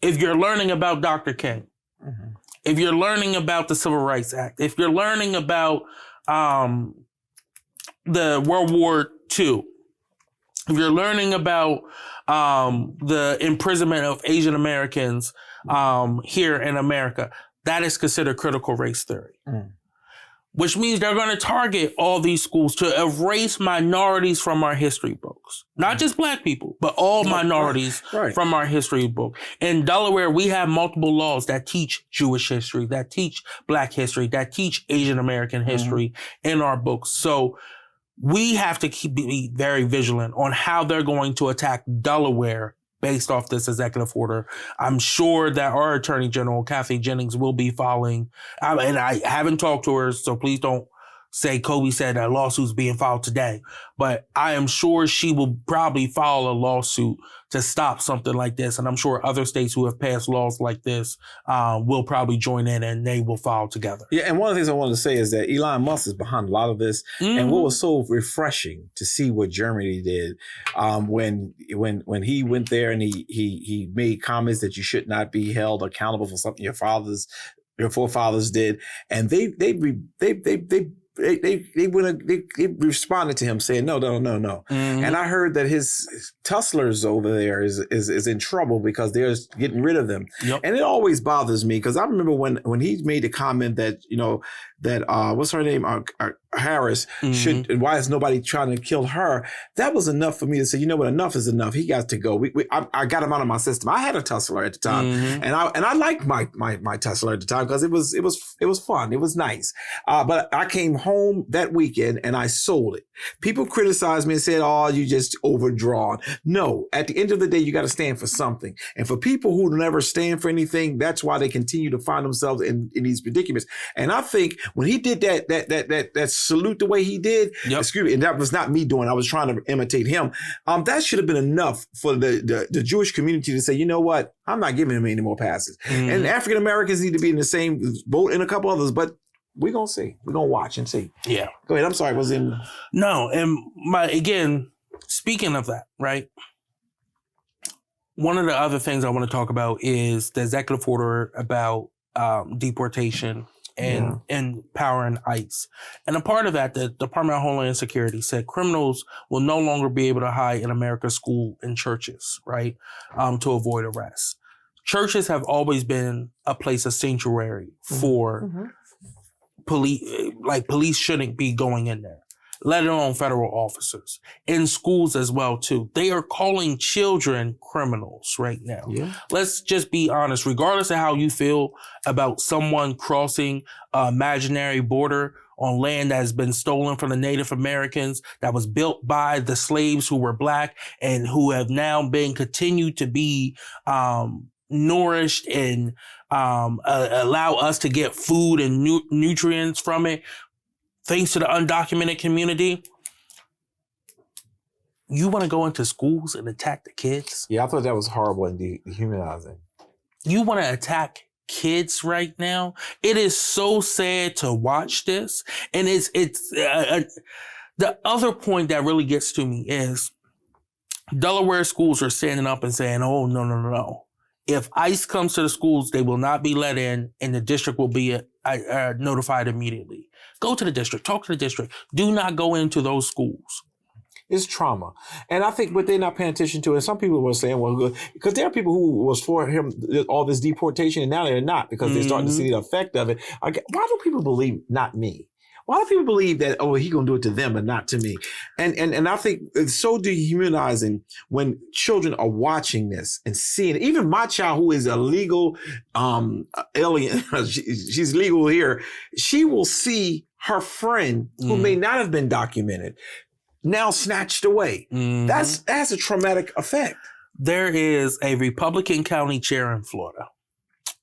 if you're learning about Dr. King, mm-hmm. if you're learning about the Civil Rights Act, if you're learning about the World War II, if you're learning about the imprisonment of Asian Americans here in America, that is considered critical race theory. Mm. Which means they're going to target all these schools to erase minorities from our history books. Not just black people, but all minorities from our history book. In Delaware, we have multiple laws that teach Jewish history, that teach black history, that teach Asian American history in our books. So we have to be very vigilant on how they're going to attack Delaware based off this executive order. I'm sure that our Attorney General, Kathy Jennings, will be following. And I haven't talked to her, so please don't say Coby said a lawsuit's being filed today. But I am sure she will probably file a lawsuit to stop something like this. And I'm sure other states who have passed laws like this will probably join in and they will file together.
Yeah, and one of the things I wanted to say is that Elon Musk is behind a lot of this. Mm-hmm. And what was so refreshing to see what Germany did when he went there and he made comments that you should not be held accountable for something your forefathers did, and they responded to him saying, no. Mm-hmm. And I heard that his tusslers over there is in trouble because they're getting rid of them. Yep. And it always bothers me because I remember when he made the comment that, what's her name? Harris should, and why is nobody trying to kill her? That was enough for me to say, you know what, enough is enough. He got to go. I got him out of my system. I had a tussler at the time, and I liked my tussler at the time because it was fun. It was nice. But I came home that weekend and I sold it. People criticized me and said, "Oh, you just overdrawn." No, at the end of the day, you got to stand for something. And for people who never stand for anything, that's why they continue to find themselves in these predicaments. And I think when he did that salute the way he did, excuse me, and that was not me doing, I was trying to imitate him. That should have been enough for the Jewish community to say, you know what, I'm not giving him any more passes. And African Americans need to be in the same boat and a couple others, but we're going to see. We're going to watch and see. Yeah. Go ahead. I'm sorry.
No. And again, speaking of that, right? One of the other things I want to talk about is the executive order about deportation and empowering ICE. And a part of that, the Department of Homeland Security said criminals will no longer be able to hide in America's school and churches, right, to avoid arrest. Churches have always been a place of sanctuary for police. Like, police shouldn't be going in there, let alone federal officers. In schools as well, too. They are calling children criminals right now. Yeah. Let's just be honest. Regardless of how you feel about someone crossing an imaginary border on land that has been stolen from the Native Americans, that was built by the slaves who were black and who have now been continued to be nourished and allow us to get food and nutrients from it, thanks to the undocumented community. You want to go into schools and attack the kids?
Yeah, I thought that was horrible and dehumanizing.
You want to attack kids right now? It is so sad to watch this. And it's the other point that really gets to me is Delaware schools are standing up and saying, oh, no. If ICE comes to the schools, they will not be let in, and the district will be notified immediately. Go to the district. Talk to the district. Do not go into those schools.
It's trauma. And I think what they're not paying attention to, and some people were saying, well, good, because there are people who was for him, all this deportation, and now they're not because they're starting to see the effect of it. Why do people believe not me? Why do people believe that, oh, he's going to do it to them and not to me? And I think it's so dehumanizing when children are watching this and seeing it. Even my child, who is a legal alien, she's legal here, she will see her friend who may not have been documented now snatched away. That's a traumatic effect.
There is a Republican county chair in Florida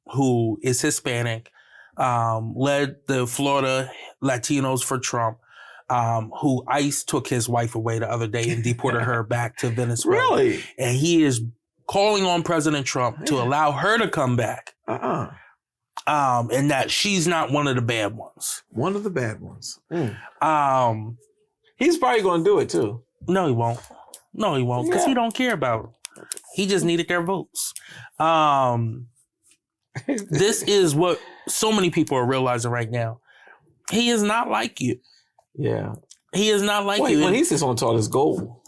who is Hispanic, led the Florida Latinos for Trump who ICE took his wife away the other day and deported her back to Venezuela.
Really?
And he is calling on President Trump to allow her to come back. And that she's not one of the bad ones.
One of the bad ones. He's probably going to do it too.
No, he won't. No, he won't, because he don't care about them. He just needed their votes. This is what so many people are realizing right now. He is not like you.
Yeah.
He is not like you.
When he sits on top, it's gold.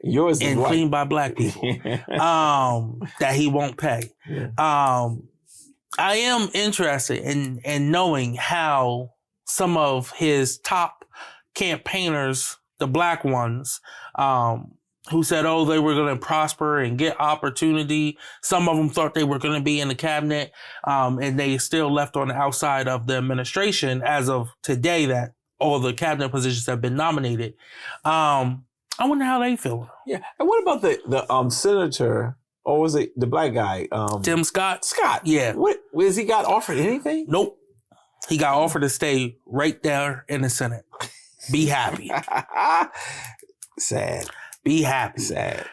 Yours is
and
white.
cleaned by black people. That he won't pay.
Yeah.
I am interested in knowing how some of his top campaigners, the black ones, who said, oh, they were going to prosper and get opportunity. Some of them thought they were going to be in the cabinet, and they still left on the outside of the administration as of today that all the cabinet positions have been nominated. I wonder how they feel.
Yeah. And what about the senator, or was it the black guy?
Tim Scott?
Scott.
Yeah.
What has he got offered anything?
Nope. He got offered to stay right there in the Senate. Be happy.
Sad.
Be happy.
Sad.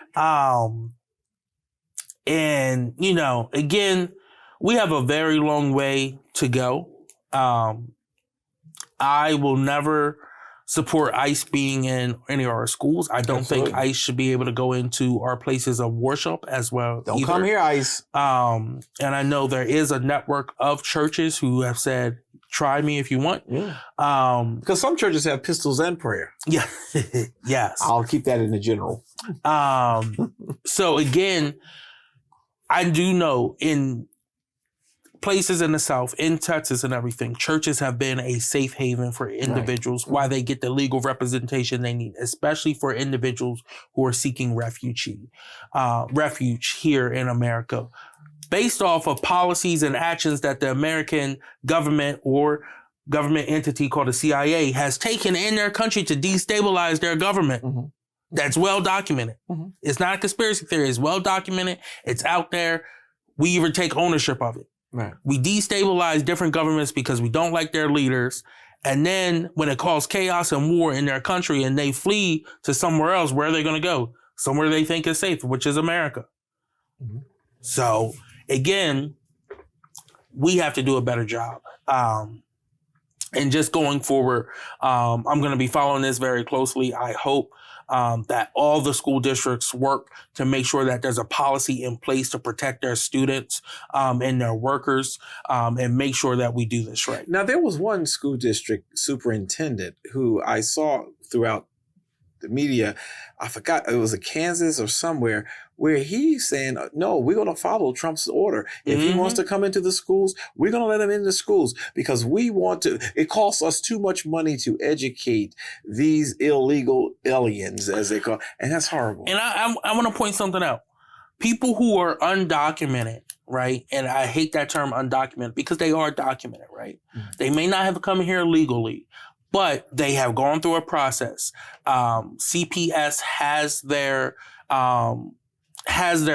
And, you know, again, we have a very long way to go. I will never support ICE being in any of our schools. I don't think ICE should be able to go into our places of worship as well.
Don't come here, ICE.
And I know there is a network of churches who have said, try me if you want.
Yeah. Because some churches have pistols and prayer.
Yeah. Yes.
I'll keep that in the general.
So again, I do know in places in the South, in Texas and everything, churches have been a safe haven for individuals while they get the legal representation they need, especially for individuals who are seeking refuge here in America, based off of policies and actions that the American government or government entity called the CIA has taken in their country to destabilize their government. Mm-hmm. That's well documented. Mm-hmm. It's not a conspiracy theory. It's well documented. It's out there. We even take ownership of it. Right. We destabilize different governments because we don't like their leaders. And then when it causes chaos and war in their country and they flee to somewhere else, where are they going to go? Somewhere they think is safe, which is America. Mm-hmm. So again, we have to do a better job. And just going forward, I'm going to be following this very closely. I hope that all the school districts work to make sure that there's a policy in place to protect their students and their workers and make sure that we do this right.
Now, there was one school district superintendent who I saw throughout the media. I forgot, it was in Kansas or somewhere, where he's saying, no, we're going to follow Trump's order. If he wants to come into the schools, we're going to let him into schools because we want to. It costs us too much money to educate these illegal aliens, as they call it. And that's horrible.
And I want to point something out. People who are undocumented, right? And I hate that term undocumented because they are documented, right? Mm-hmm. They may not have come here legally, but they have gone through a process. CPS has their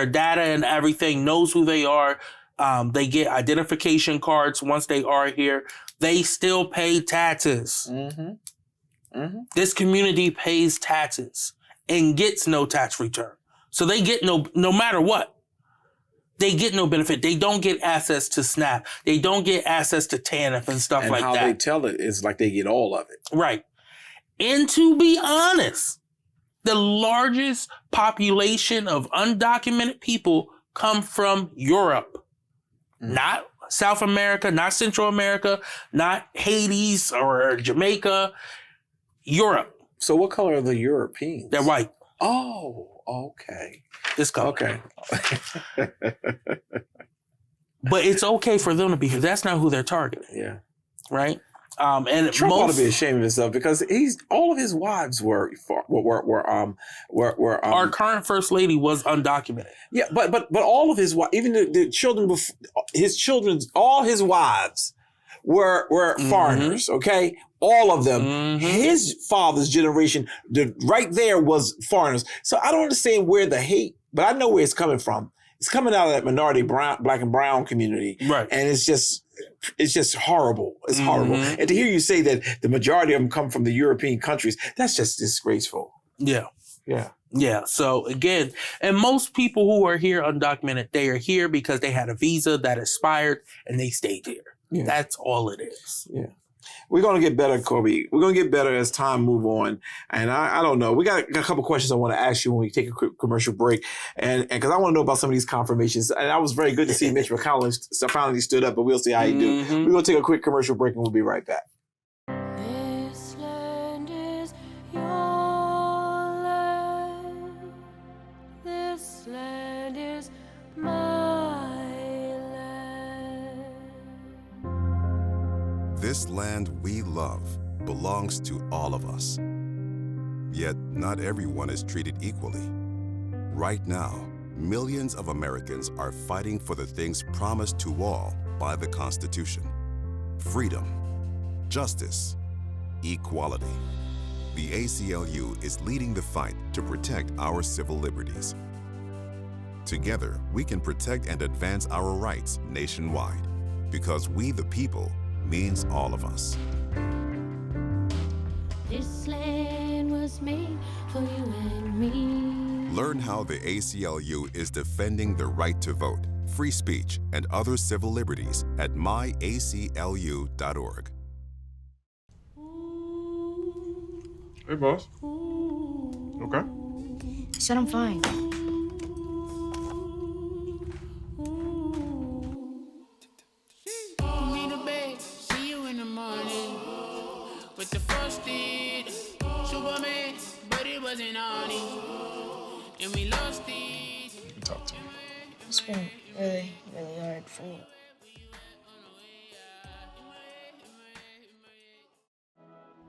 data and everything, knows who they are. They get identification cards once they are here. They still pay taxes. Mm-hmm. Mm-hmm. This community pays taxes and gets no tax return. So they get no matter what. They get no benefit. They don't get access to SNAP. They don't get access to TANF and stuff like that.
And how they tell it is like they get all of it.
Right. And to be honest, the largest population of undocumented people come from Europe. Not South America, not Central America, not Hades or Jamaica, Europe.
So what color are the Europeans?
They're white.
Oh, okay.
This color.
Okay.
But it's okay for them to be here. That's not who they're targeting.
Yeah.
Right? And
Trump ought to be ashamed of himself because all of his wives were
our current first lady was undocumented.
Yeah, but all of his wives, even the children, all his wives were foreigners. Okay, all of them. Mm-hmm. His father's generation, right there was foreigners. So I don't understand where the hate, but I know where it's coming from. It's coming out of that minority black and brown community,
right?
And it's just it's just horrible. It's horrible. And to hear you say that the majority of them come from the European countries, that's just disgraceful.
Yeah.
Yeah.
Yeah. So again, and most people who are here undocumented, they are here because they had a visa that expired and they stayed here. Yeah. That's all it is.
Yeah. We're going to get better, Coby. We're going to get better as time move on. And I don't know. We got a couple questions I want to ask you when we take a quick commercial break. And because I want to know about some of these confirmations. And I was very good to see Mitch McConnell finally stood up, but we'll see how he do. We're going to take a quick commercial break and we'll be right back.
This land is your land. This land is my land.
This land we love belongs to all of us. Yet not everyone is treated equally. Right now, millions of Americans are fighting for the things promised to all by the Constitution. Freedom, justice, equality. The ACLU is leading the fight to protect our civil liberties. Together, we can protect and advance our rights nationwide, because we the people means all of us.
This land was made for you and me.
Learn how the ACLU is defending the right to vote, free speech, and other civil liberties at myaclu.org.
Hey, boss. Okay.
I said I'm fine.
With the frosted Superman, but it wasn't on it, and we lost it.
You can talk to me.
It's been really, really hard for me.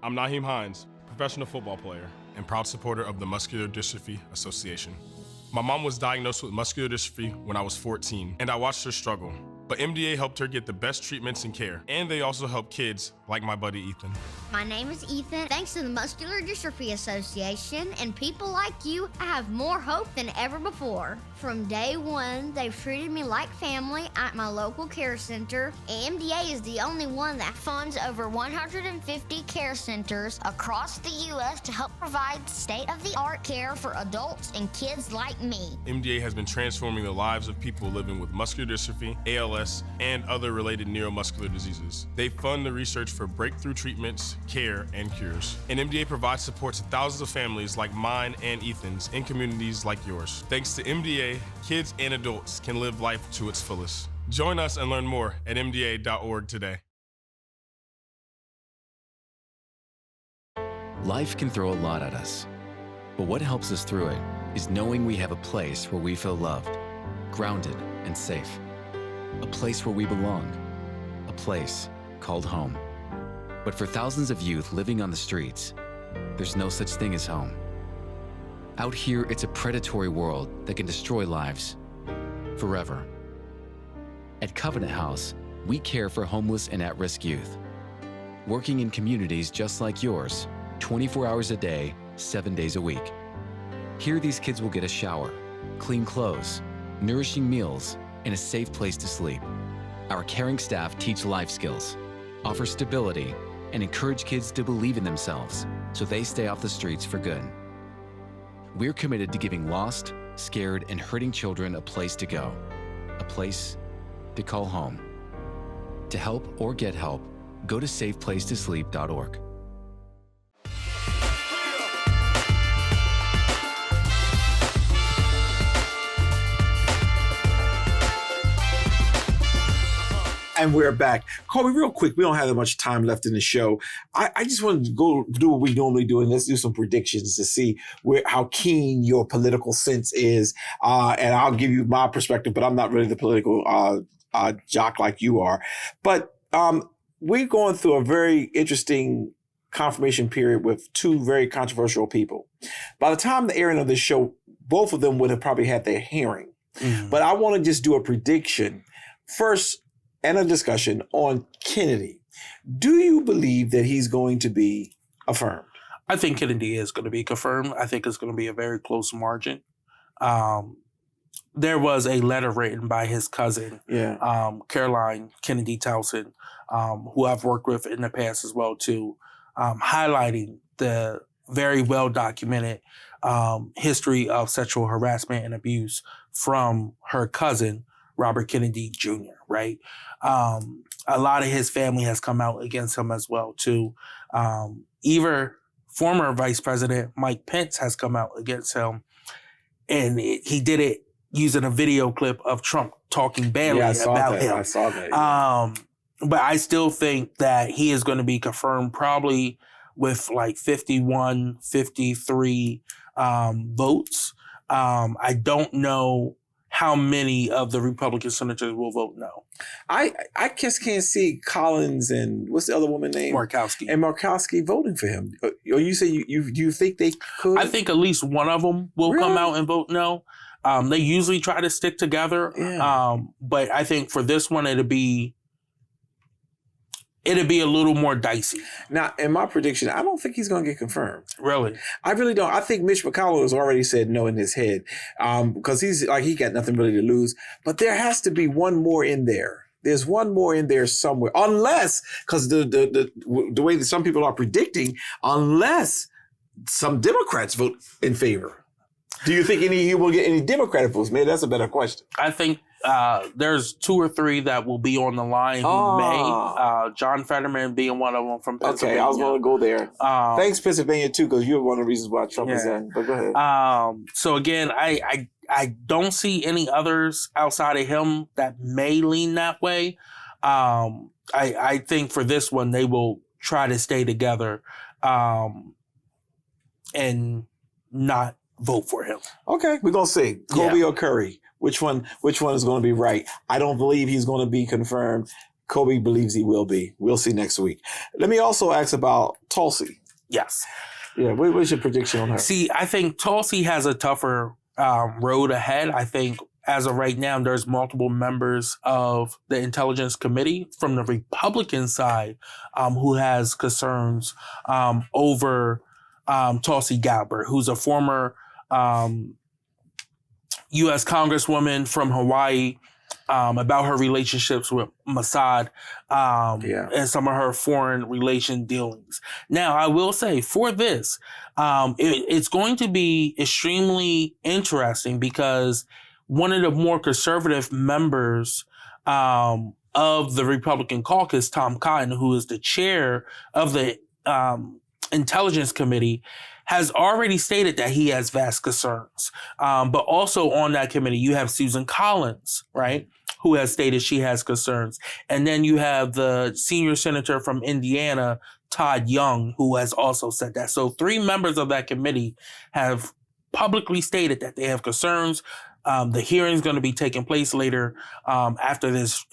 I'm Naheem Hines, professional football player and proud supporter of the Muscular Dystrophy Association. My mom was diagnosed with muscular dystrophy when I was 14, and I watched her struggle. But MDA helped her get the best treatments and care, and they also help kids like my buddy Ethan.
My name is Ethan. Thanks to the Muscular Dystrophy Association and people like you, I have more hope than ever before. From day one, they've treated me like family at my local care center. MDA is the only one that funds over 150 care centers across the U.S. to help provide state-of-the-art care for adults and kids like me.
MDA has been transforming the lives of people living with muscular dystrophy, ALS, and other related neuromuscular diseases. They fund the research for breakthrough treatments, care, and cures. And MDA provides support to thousands of families like mine and Ethan's in communities like yours. Thanks to MDA, kids and adults can live life to its fullest. Join us and learn more at mda.org today.
Life can throw a lot at us, but what helps us through it is knowing we have a place where we feel loved, grounded, and safe. A place where we belong. A place called home. But for thousands of youth living on the streets, there's no such thing as home. Out here, it's a predatory world that can destroy lives forever. At Covenant House, we care for homeless and at-risk youth, working in communities just like yours, 24 hours a day, 7 days a week. Here, these kids will get a shower, clean clothes, nourishing meals, and a safe place to sleep. Our caring staff teach life skills, offer stability, and encourage kids to believe in themselves so they stay off the streets for good. We're committed to giving lost, scared, and hurting children a place to go, a place to call home. To help or get help, go to safeplacetosleep.org.
And we're back. Coby, real quick, we don't have that much time left in the show. I just wanted to go do what we normally do, and let's do some predictions to see how keen your political sense is. And I'll give you my perspective, but I'm not really the political jock like you are. But we're going through a very interesting confirmation period with two very controversial people. By the time the airing of this show, both of them would have probably had their hearing. Mm-hmm. But I want to just do a prediction first and a discussion on Kennedy. Do you believe that he's going to be affirmed?
I think Kennedy is going to be confirmed. I think it's going to be a very close margin. there was a letter written by his cousin,
Yeah.
Caroline Kennedy Towson, who I've worked with in the past as well too, highlighting the very well documented history of sexual harassment and abuse from her cousin, Robert Kennedy Jr., right? A lot of his family has come out against him as well too. Even former Vice President Mike Pence has come out against him. And he did it using a video clip of Trump talking badly about him.
I saw that.
But I still think that he is going to be confirmed probably with like 51, 53 votes. I don't know how many of the Republican senators will vote no.
I just can't see Collins and what's the other woman's name?
Murkowski.
And Murkowski voting for him. Or you say you think they could?
I think at least one of them will come out and vote no. They usually try to stick together.
Yeah.
But I think for this one, it'd be a little more dicey.
Now, in my prediction, I don't think he's going to get confirmed.
Really?
I really don't. I think Mitch McConnell has already said no in his head because he's like, he got nothing really to lose. But there has to be one more in there. There's one more in there somewhere. Unless, because the way that some people are predicting, unless some Democrats vote in favor. Do you think he will get any Democratic votes? Maybe that's a better question.
I think there's 2 or 3 that will be on the line who may. John Fetterman being one of them from Pennsylvania.
Okay, I was going to go there. Thanks, Pennsylvania, too, because you're one of the reasons why Trump is in. But go ahead.
So, again, I don't see any others outside of him that may lean that way. I think for this one, they will try to stay together and not vote for him.
Okay, we're going to see. Coby or Curry. Which one is going to be right? I don't believe he's going to be confirmed. Coby believes he will be. We'll see next week. Let me also ask about Tulsi.
Yes.
Yeah, what's your prediction on her?
See, I think Tulsi has a tougher road ahead. I think as of right now, there's multiple members of the Intelligence Committee from the Republican side who has concerns over Tulsi Gabbard, who's a former U.S. Congresswoman from Hawaii, about her relationships with Mossad and some of her foreign relation dealings. Now, I will say for this, it's going to be extremely interesting because one of the more conservative members of the Republican caucus, Tom Cotton, who is the chair of the Intelligence Committee, has already stated that he has vast concerns. But also on that committee, you have Susan Collins, right, who has stated she has concerns. And then you have the senior senator from Indiana, Todd Young, who has also said that. So 3 members of that committee have publicly stated that they have concerns. The hearing is going to be taking place later after this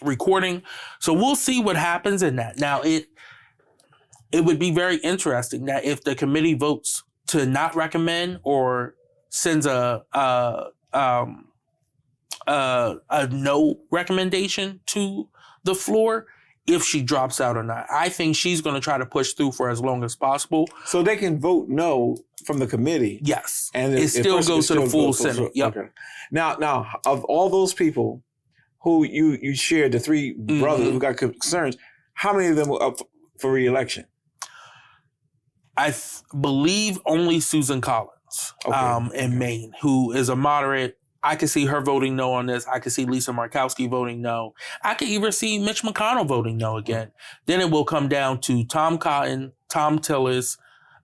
recording. So we'll see what happens in that. Now, it would be very interesting that if the committee votes to not recommend or sends a no recommendation to the floor, if she drops out or not. I think she's going to try to push through for as long as possible.
So they can vote no from the committee.
Yes.
And
it still goes to the full Senate. Yep.
Okay. Now, of all those people who you shared, the 3 brothers who got concerns, how many of them were up for re-election?
I believe only Susan Collins in Maine, who is a moderate. I could see her voting no on this. I could see Lisa Murkowski voting no. I could even see Mitch McConnell voting no again. Then it will come down to Tom Cotton, Tom Tillis,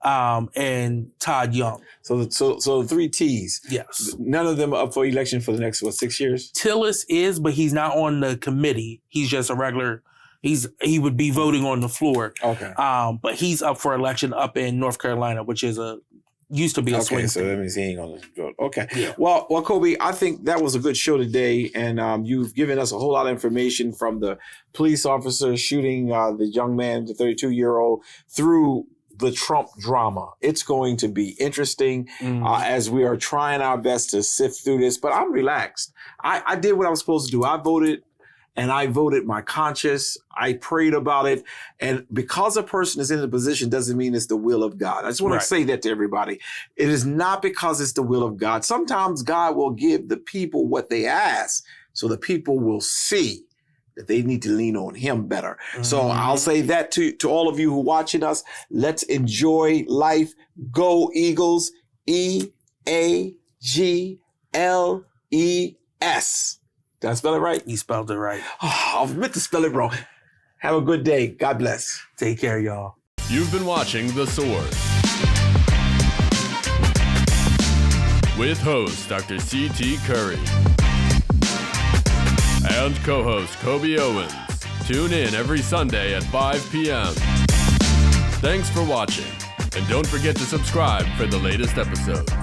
and Todd Young.
So the 3 T's.
Yes.
None of them are up for election for the next 6 years?
Tillis is, but he's not on the committee. He's just a regular. He would be voting on the floor.
Okay.
But he's up for election up in North Carolina, which is used to be a swing.
Okay, so that means he ain't going to vote. Okay.
Yeah.
Well, Coby, I think that was a good show today, and you've given us a whole lot of information from the police officer shooting the young man, the 32-year-old, through the Trump drama. It's going to be interesting as we are trying our best to sift through this, but I'm relaxed. I did what I was supposed to do. I voted. and I voted my conscience. I prayed about it. And because a person is in a position doesn't mean it's the will of God. I just want to say that to everybody. It is not because it's the will of God. Sometimes God will give the people what they ask so the people will see that they need to lean on him better. So I'll say that to all of you who are watching us. Let's enjoy life. Go Eagles. E-A-G-L-E-S. Did I spell it right?
You spelled it right.
Oh, I meant to spell it wrong. Have a good day. God bless.
Take care, y'all.
You've been watching The Sword with host Dr. C.T. Curry and co-host Coby Owens. Tune in every Sunday at 5 p.m. Thanks for watching, and don't forget to subscribe for the latest episodes.